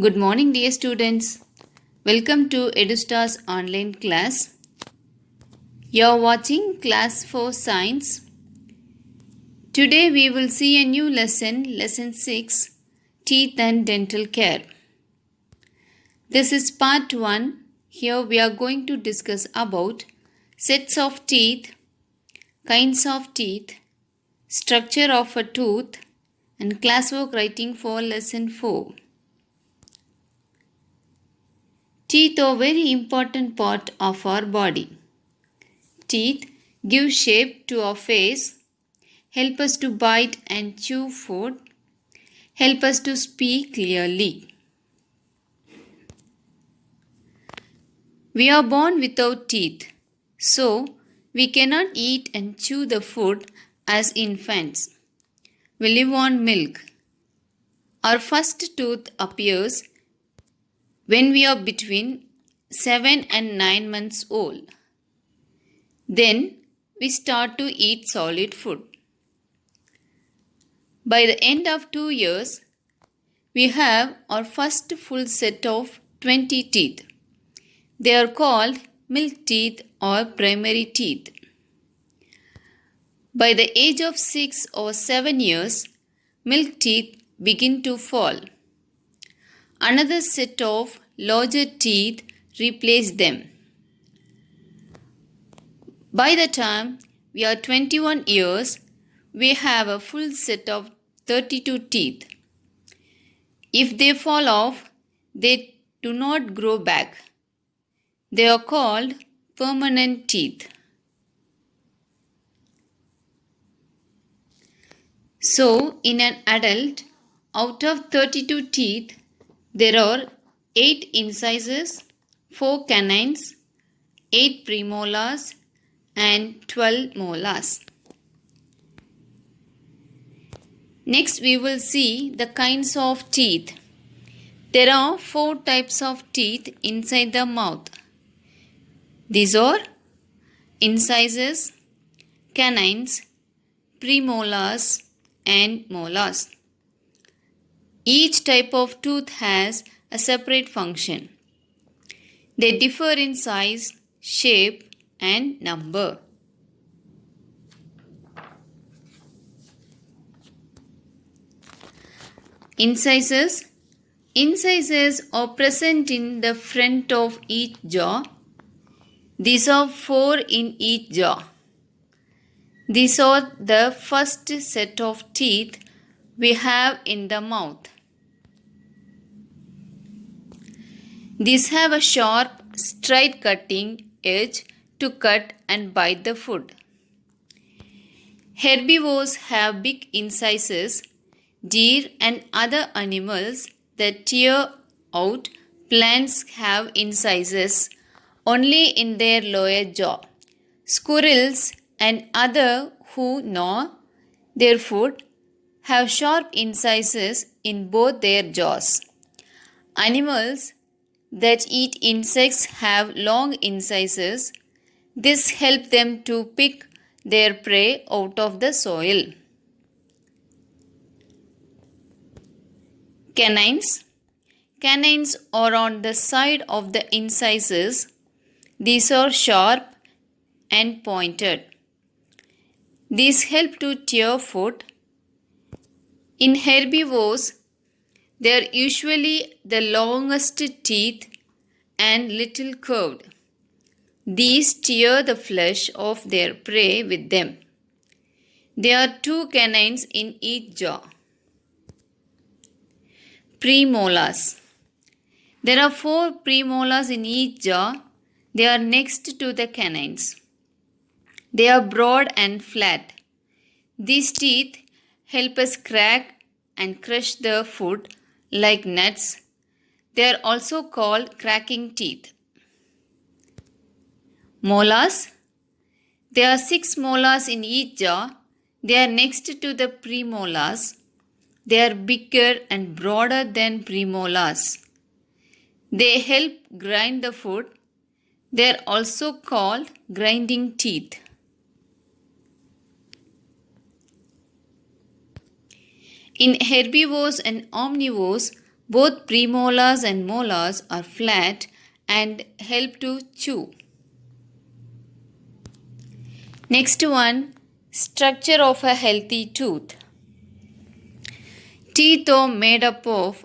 Good morning, dear students. Welcome to EduStar's online class. You're watching Class 4 Science. Today we will see a new lesson, Lesson 6, Teeth and Dental Care. This is Part 1. Here we are going to discuss about sets of teeth, kinds of teeth, structure of a tooth, and classwork writing for Lesson 4. Teeth are a very important part of our body. Teeth give shape to our face, help us to bite and chew food, help us to speak clearly. We are born without teeth, so we cannot eat and chew the food as infants. We live on milk. Our first tooth appears when we are between 7 and 9 months old. Then we start to eat solid food. By the end of 2 years, we have our first full set of 20 teeth. They are called milk teeth or primary teeth. By the age of 6 or 7 years, milk teeth begin to fall. Another set of larger teeth replace them. By the time we are 21 years, we have a full set of 32 teeth. If they fall off, they do not grow back. They are called permanent teeth. So, in an adult, out of 32 teeth, there are 8 incisors, 4 canines, 8 premolars, and 12 molars. Next, we will see the kinds of teeth. There are 4 types of teeth inside the mouth. These are incisors, canines, premolars, and molars. Each type of tooth has a separate function. They differ in size, shape, and number. Incisors. Incisors are present in the front of each jaw. These are 4 in each jaw. These are the first set of teeth we have in the mouth. These have a sharp, straight cutting edge to cut and bite the food. Herbivores have big incisors. Deer and other animals that tear out plants have incisors only in their lower jaw. Squirrels and other who gnaw their food have sharp incisors in both their jaws. Animals that eat insects have long incisors. This helps them to pick their prey out of the soil. Canines. Canines are on the side of the incisors. These are sharp and pointed. These help to tear food. In herbivores, they are usually the longest teeth and little curved. These tear the flesh of their prey with them. There are 2 canines in each jaw. Premolars. There are 4 premolars in each jaw. They are next to the canines. They are broad and flat. These teeth help us crack and crush the food like nuts. They are also called cracking teeth. Molars. There are 6 molars in each jaw. They are next to the premolars. They are bigger and broader than premolars. They help grind the food. They are also called grinding teeth. In herbivores and omnivores, Both premolars and molars are flat and help to chew. Next one, structure of a healthy tooth. Teeth are made up of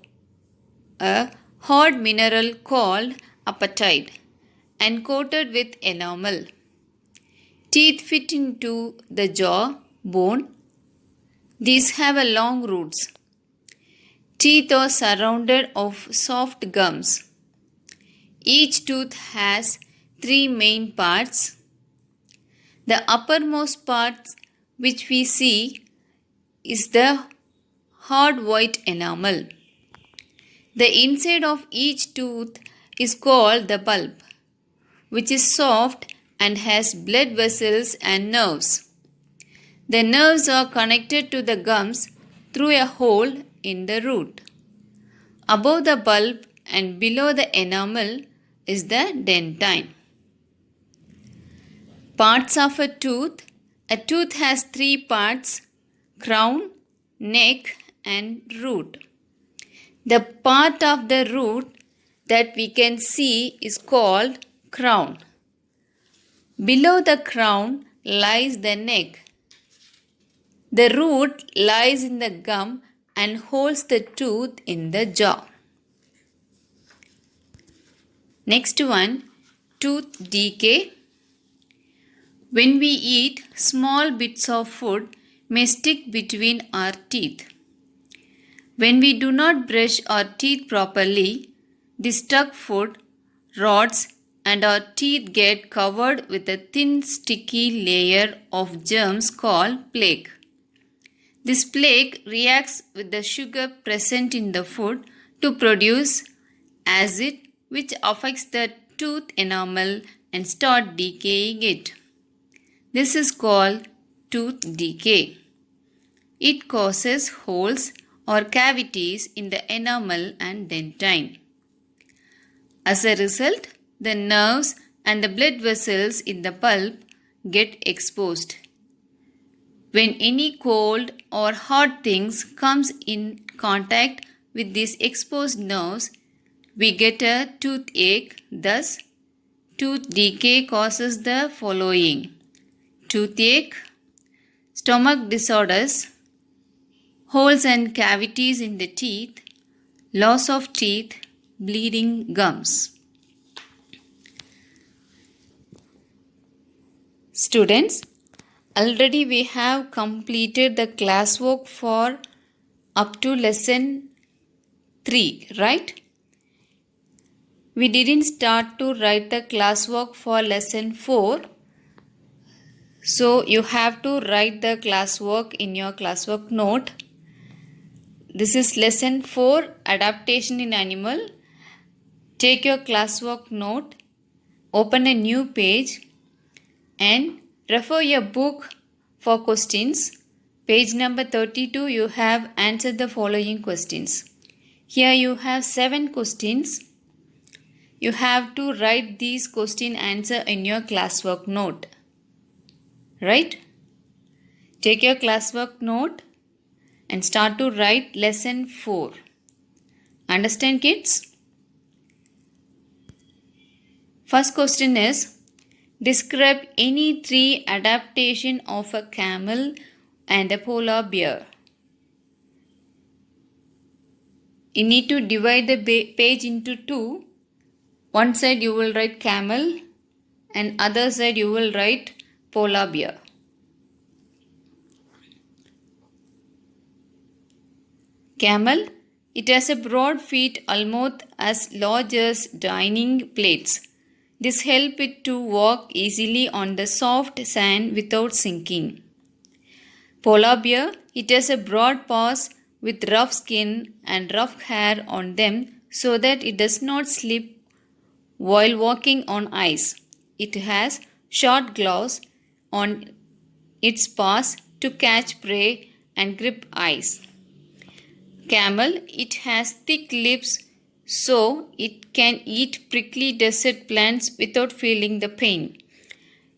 a hard mineral called apatite and coated with enamel. Teeth fit into the jaw bone. These have a long roots. Teeth are surrounded of soft gums. Each tooth has three main parts. The uppermost part which we see is the hard white enamel. The inside of each tooth is called the pulp, which is soft and has blood vessels and nerves. The nerves are connected to the gums through a hole in the root. Above the pulp and below the enamel is the dentine. Parts of a tooth. A tooth has three parts: crown, neck, and root. The part of the root that we can see is called crown. Below the crown lies the neck. The root lies in the gum and holds the tooth in the jaw. Next one, tooth decay. When we eat, small bits of food may stick between our teeth. When we do not brush our teeth properly, the stuck food rots and our teeth get covered with a thin sticky layer of germs called plaque. This plaque reacts with the sugar present in the food to produce acid, which affects the tooth enamel and start decaying it. This is called tooth decay. It causes holes or cavities in the enamel and dentine. As a result, the nerves and the blood vessels in the pulp get exposed. When any cold or hot things comes in contact with these exposed nerves, we get a toothache. Thus, tooth decay causes the following: toothache, stomach disorders, holes and cavities in the teeth, loss of teeth, bleeding gums. Students, already we have completed the classwork for up to lesson 3, right? We didn't start to write the classwork for lesson 4. So you have to write the classwork in your classwork note. This is lesson 4, adaptation in animal. Take your classwork note, open a new page and refer your book for questions. Page number 32, you have answered the following questions. Here you have 7 questions. You have to write these question answer in your classwork note. Right? Take your classwork note and start to write lesson 4. Understand, kids? First question is, describe any 3 adaptation of a camel and a polar bear. You need to divide the page into 2. One side you will write camel and other side you will write polar bear. Camel, it has a broad feet almost as large as dining plates. This helps it to walk easily on the soft sand without sinking. Polar bear, it has a broad paws with rough skin and rough hair on them so that it does not slip while walking on ice. It has short claws on its paws to catch prey and grip ice. Camel, it has thick lips so it can eat prickly desert plants without feeling the pain.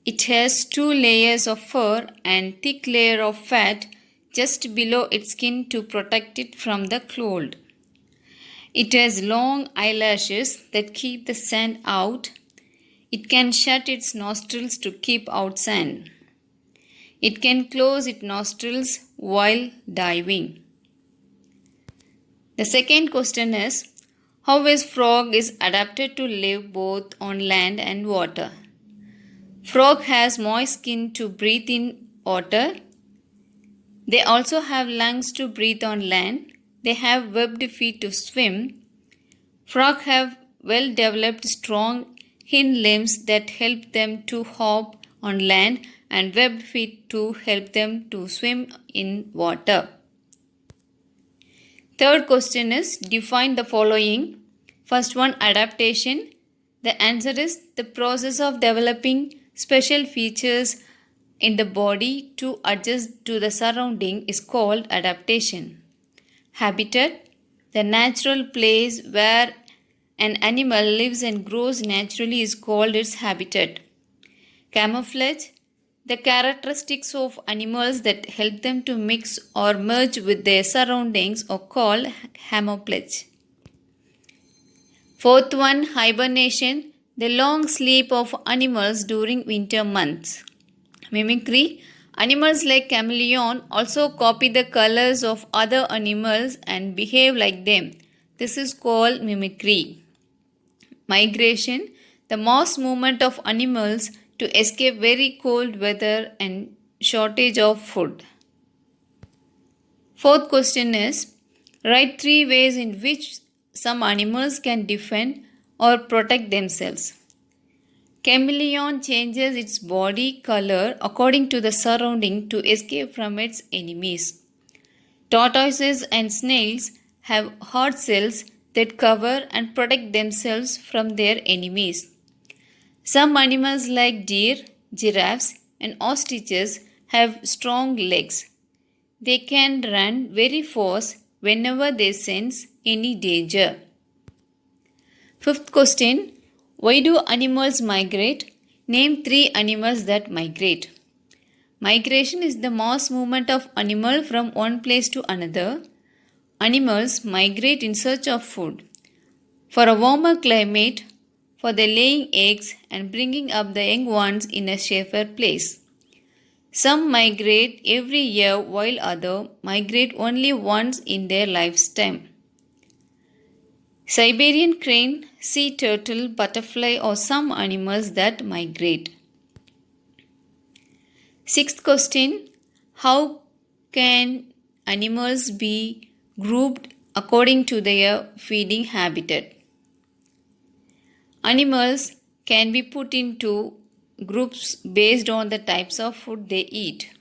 It has 2 layers of fur and thick layer of fat just below its skin to protect it from the cold. It has long eyelashes that keep the sand out. It can shut its nostrils to keep out sand. It can close its nostrils while diving. The second question is, how is frog is adapted to live both on land and water? Frog has moist skin to breathe in water. They also have lungs to breathe on land. They have webbed feet to swim. Frogs have well-developed strong hind limbs that help them to hop on land and webbed feet to help them to swim in water. Third question is, define the following. First one, adaptation. The answer is the process of developing special features in the body to adjust to the surrounding is called adaptation. Habitat. The natural place where an animal lives and grows naturally is called its habitat. Camouflage. The characteristics of animals that help them to mix or merge with their surroundings are called camouflage. Fourth one, hibernation. The long sleep of animals during winter months. Mimicry. Animals like chameleon also copy the colors of other animals and behave like them. This is called mimicry. Migration. The mass movement of animals to escape very cold weather and shortage of food. Fourth question is, write 3 ways in which some animals can defend or protect themselves. Chameleon changes its body color according to the surrounding to escape from its enemies. Tortoises and snails have hard cells that cover and protect themselves from their enemies. Some animals like deer, giraffes, and ostriches have strong legs. They can run very fast whenever they sense any danger. Fifth question, why do animals migrate? Name 3 animals that migrate. Migration is the mass movement of animal from one place to another. Animals migrate in search of food, for a warmer climate, for the laying eggs and bringing up the young ones in a safer place. Some migrate every year while others migrate only once in their lifetime. Siberian crane, sea turtle, butterfly are some animals that migrate. Sixth question, how can animals be grouped according to their feeding habitat? Animals can be put into groups based on the types of food they eat.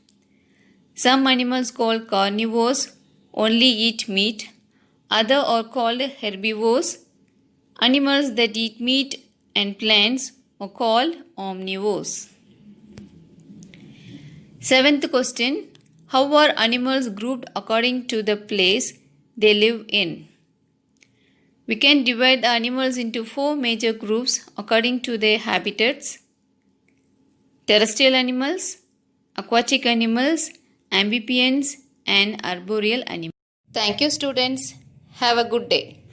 Some animals called carnivores only eat meat. Others are called herbivores. Animals that eat meat and plants are called omnivores. Seventh question, how are animals grouped according to the place they live in? We can divide the animals into 4 major groups according to their habitats: terrestrial animals, aquatic animals, amphibians, and arboreal animals. Thank you, students. Have a good day.